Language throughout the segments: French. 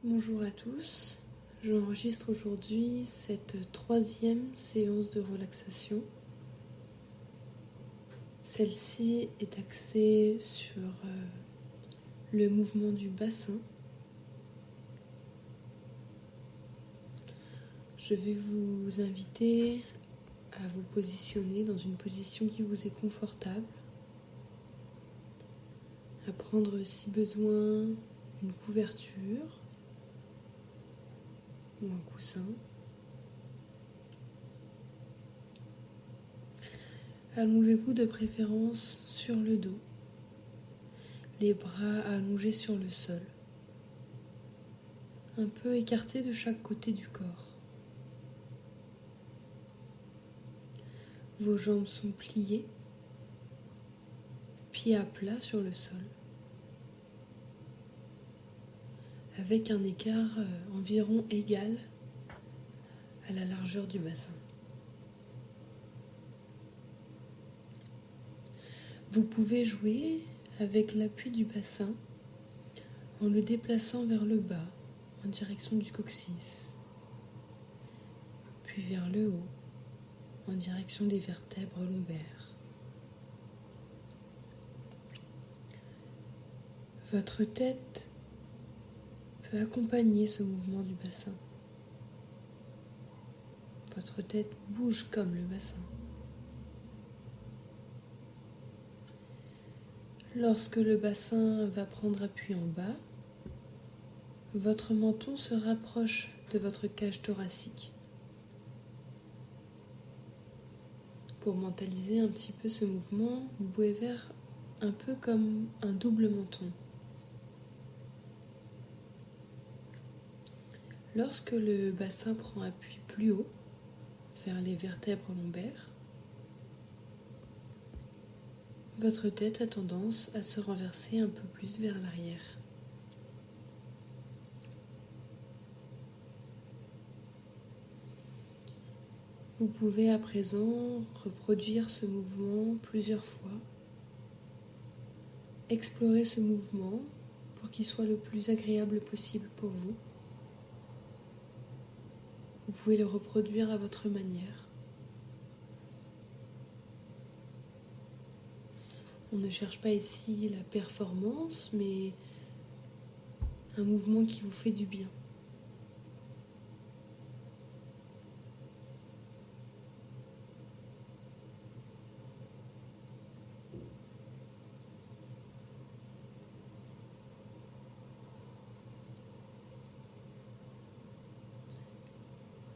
Bonjour à tous, j'enregistre aujourd'hui cette troisième séance de relaxation. Celle-ci est axée sur le mouvement du bassin. Je vais vous inviter à vous positionner dans une position qui vous est confortable, à prendre si besoin une couverture ou un coussin. Allongez-vous de préférence sur le dos, les bras allongés sur le sol, un peu écartés de chaque côté du corps. Vos jambes sont pliées, pieds à plat sur le sol, avec un écart environ égal à la largeur du bassin. Vous pouvez jouer avec l'appui du bassin en le déplaçant vers le bas, en direction du coccyx, puis vers le haut, en direction des vertèbres lombaires. Votre tête peut accompagner ce mouvement du bassin. Votre tête bouge comme le bassin. Lorsque le bassin va prendre appui en bas, votre menton se rapproche de votre cage thoracique. Pour mentaliser un petit peu ce mouvement, vous pouvez faire un peu comme un double menton. Lorsque le bassin prend appui plus haut, vers les vertèbres lombaires, votre tête a tendance à se renverser un peu plus vers l'arrière. Vous pouvez à présent reproduire ce mouvement plusieurs fois. Explorez ce mouvement pour qu'il soit le plus agréable possible pour vous. Vous pouvez le reproduire à votre manière. On ne cherche pas ici la performance, mais un mouvement qui vous fait du bien.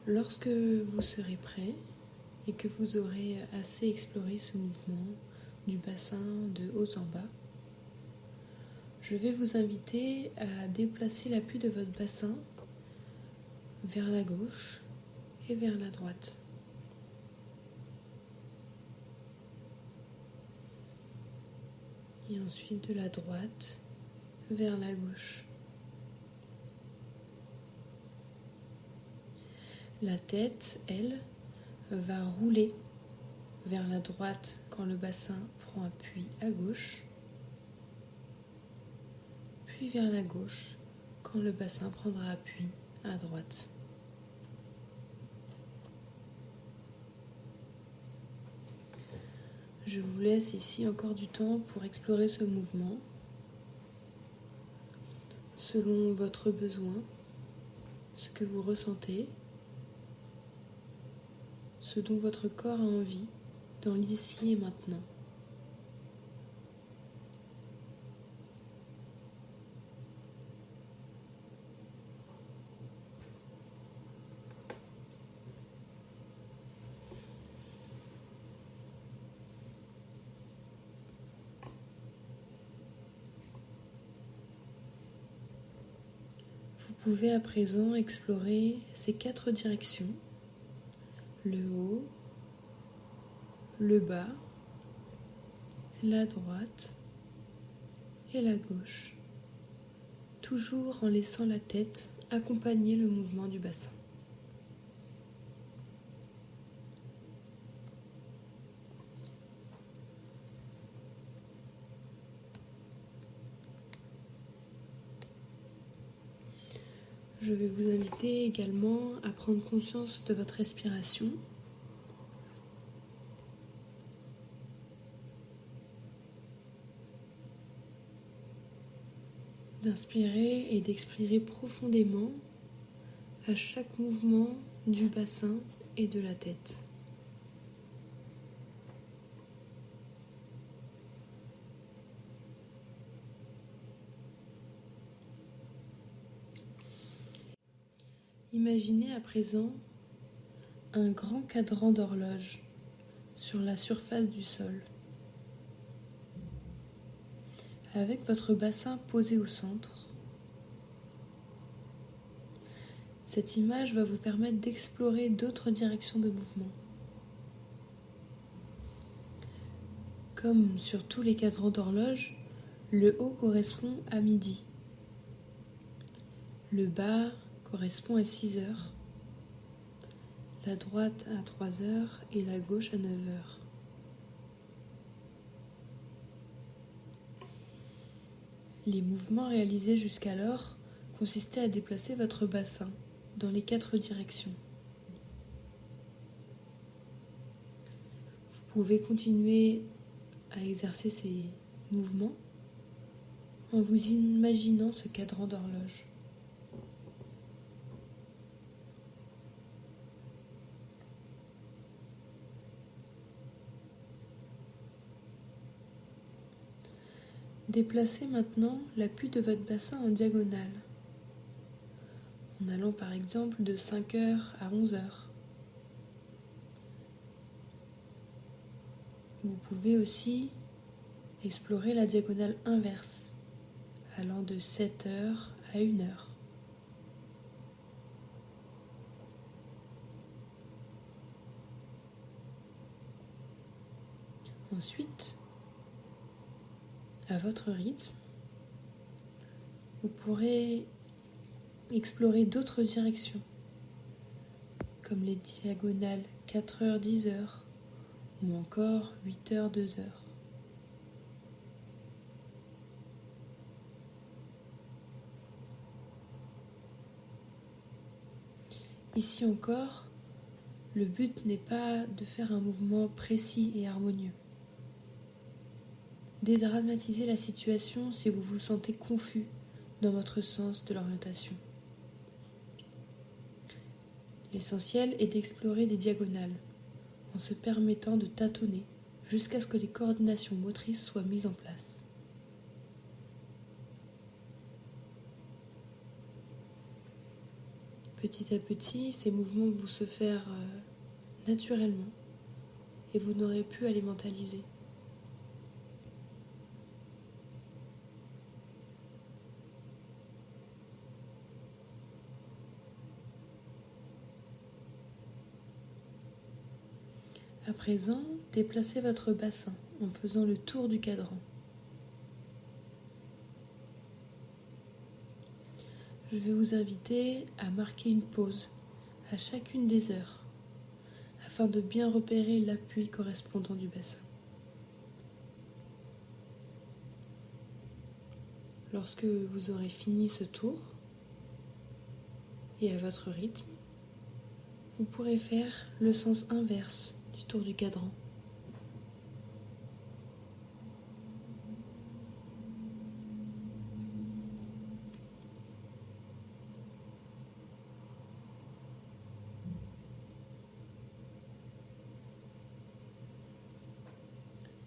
Lorsque vous serez prêt et que vous aurez assez exploré ce mouvement du bassin de haut en bas, je vais vous inviter à déplacer l'appui de votre bassin vers la gauche et vers la droite. Et ensuite de la droite vers la gauche. La tête, elle, va rouler vers la droite quand le bassin prend appui à gauche, puis vers la gauche quand le bassin prendra appui à droite. Je vous laisse ici encore du temps pour explorer ce mouvement selon votre besoin, ce que vous ressentez, ce dont votre corps a envie dans l'ici et maintenant. Vous pouvez à présent explorer ces 4 directions, le haut, le bas, la droite et la gauche, toujours en laissant la tête accompagner le mouvement du bassin. Je vais vous inviter également à prendre conscience de votre respiration. D'inspirer et d'expirer profondément à chaque mouvement du bassin et de la tête. Imaginez à présent un grand cadran d'horloge sur la surface du sol, avec votre bassin posé au centre. Cette image va vous permettre d'explorer d'autres directions de mouvement. Comme sur tous les cadrans d'horloge, le haut correspond à midi. Le bas correspond à 6 heures. La droite à 3 heures et la gauche à 9 heures. Les mouvements réalisés jusqu'alors consistaient à déplacer votre bassin dans les 4 directions. Vous pouvez continuer à exercer ces mouvements en vous imaginant ce cadran d'horloge. Déplacez maintenant l'appui de votre bassin en diagonale, en allant par exemple de 5 heures à 11 heures. Vous pouvez aussi explorer la diagonale inverse, allant de 7 heures à 1 heure. Ensuite, à votre rythme, vous pourrez explorer d'autres directions, comme les diagonales 4 heures 10 heures ou encore 8 heures 2 heures. Ici encore, le but n'est pas de faire un mouvement précis et harmonieux. Dédramatisez la situation si vous vous sentez confus dans votre sens de l'orientation. L'essentiel est d'explorer des diagonales, en se permettant de tâtonner jusqu'à ce que les coordinations motrices soient mises en place. Petit à petit, ces mouvements vont se faire naturellement et vous n'aurez plus à les mentaliser. À présent, déplacez votre bassin en faisant le tour du cadran. Je vais vous inviter à marquer une pause à chacune des heures afin de bien repérer l'appui correspondant du bassin. Lorsque vous aurez fini ce tour, et à votre rythme, vous pourrez faire le sens inverse du tour du cadran.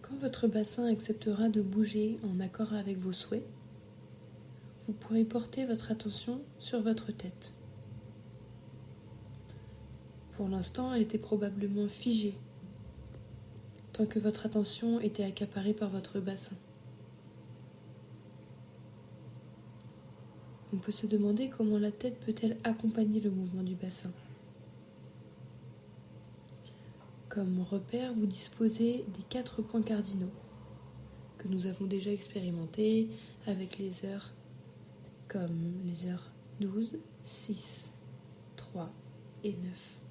Quand votre bassin acceptera de bouger en accord avec vos souhaits, vous pourrez porter votre attention sur votre tête. Pour l'instant, elle était probablement figée, tant que votre attention était accaparée par votre bassin. On peut se demander comment la tête peut-elle accompagner le mouvement du bassin. Comme repère, vous disposez des 4 points cardinaux que nous avons déjà expérimentés avec les heures comme les heures 12, 6, 3 et 9.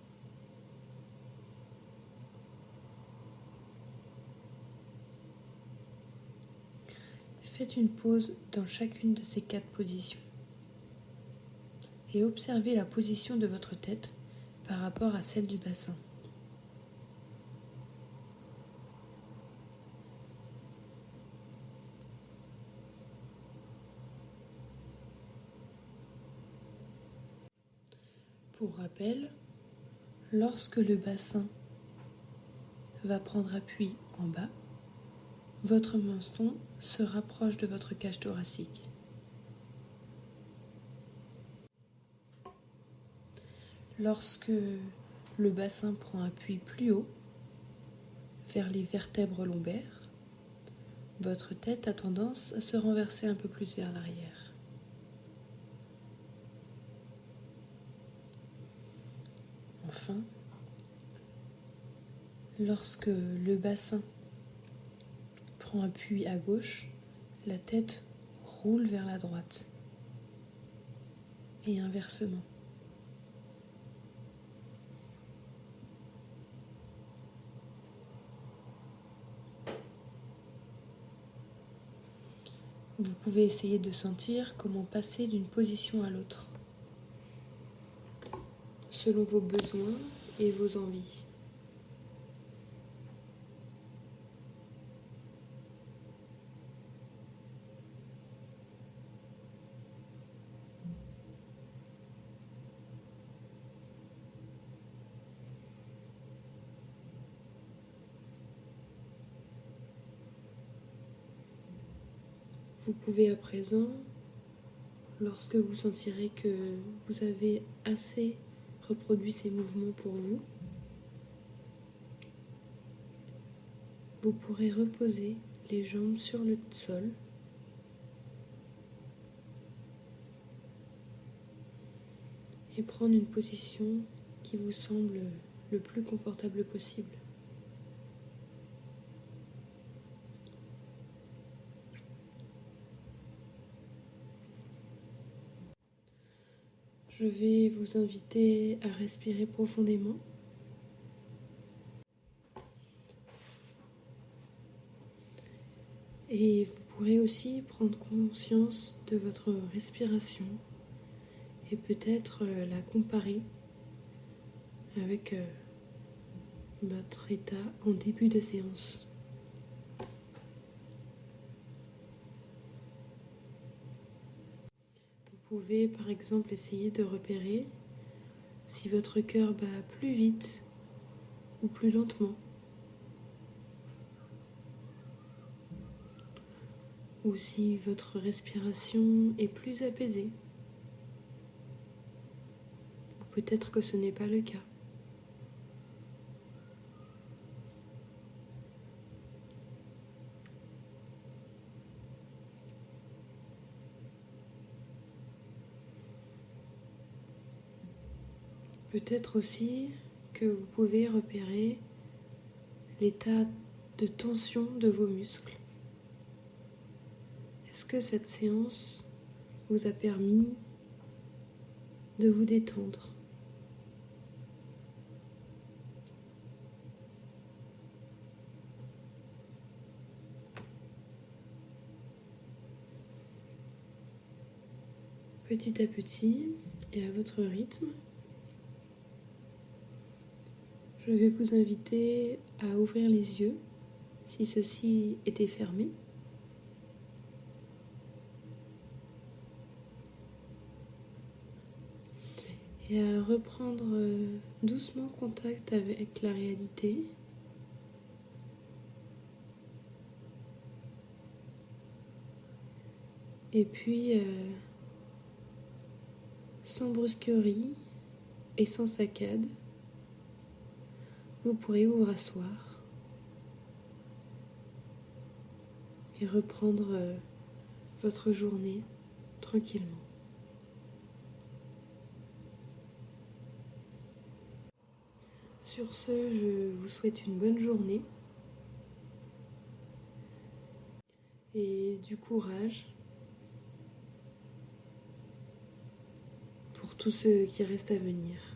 Faites une pause dans chacune de ces 4 positions et observez la position de votre tête par rapport à celle du bassin. Pour rappel, lorsque le bassin va prendre appui en bas, votre menton se rapproche de votre cage thoracique. Lorsque le bassin prend appui plus haut, vers les vertèbres lombaires, votre tête a tendance à se renverser un peu plus vers l'arrière. Enfin, lorsque le bassin prend appui à gauche, la tête roule vers la droite et inversement. Vous pouvez essayer de sentir comment passer d'une position à l'autre, selon vos besoins et vos envies. Vous pouvez à présent, lorsque vous sentirez que vous avez assez reproduit ces mouvements pour vous, vous pourrez reposer les jambes sur le sol et prendre une position qui vous semble le plus confortable possible. Je vais vous inviter à respirer profondément. Et vous pourrez aussi prendre conscience de votre respiration et peut-être la comparer avec votre état en début de séance. Vous pouvez par exemple essayer de repérer si votre cœur bat plus vite ou plus lentement, ou si votre respiration est plus apaisée, ou peut-être que ce n'est pas le cas. Peut-être aussi que vous pouvez repérer l'état de tension de vos muscles. Est-ce que cette séance vous a permis de vous détendre ? Petit à petit et à votre rythme, je vais vous inviter à ouvrir les yeux si ceux-ci étaient fermés. Et à reprendre doucement contact avec la réalité. Et puis, sans brusquerie et sans saccade, vous pourrez vous rasseoir et reprendre votre journée tranquillement. Sur ce, je vous souhaite une bonne journée et du courage pour tout ce qui reste à venir.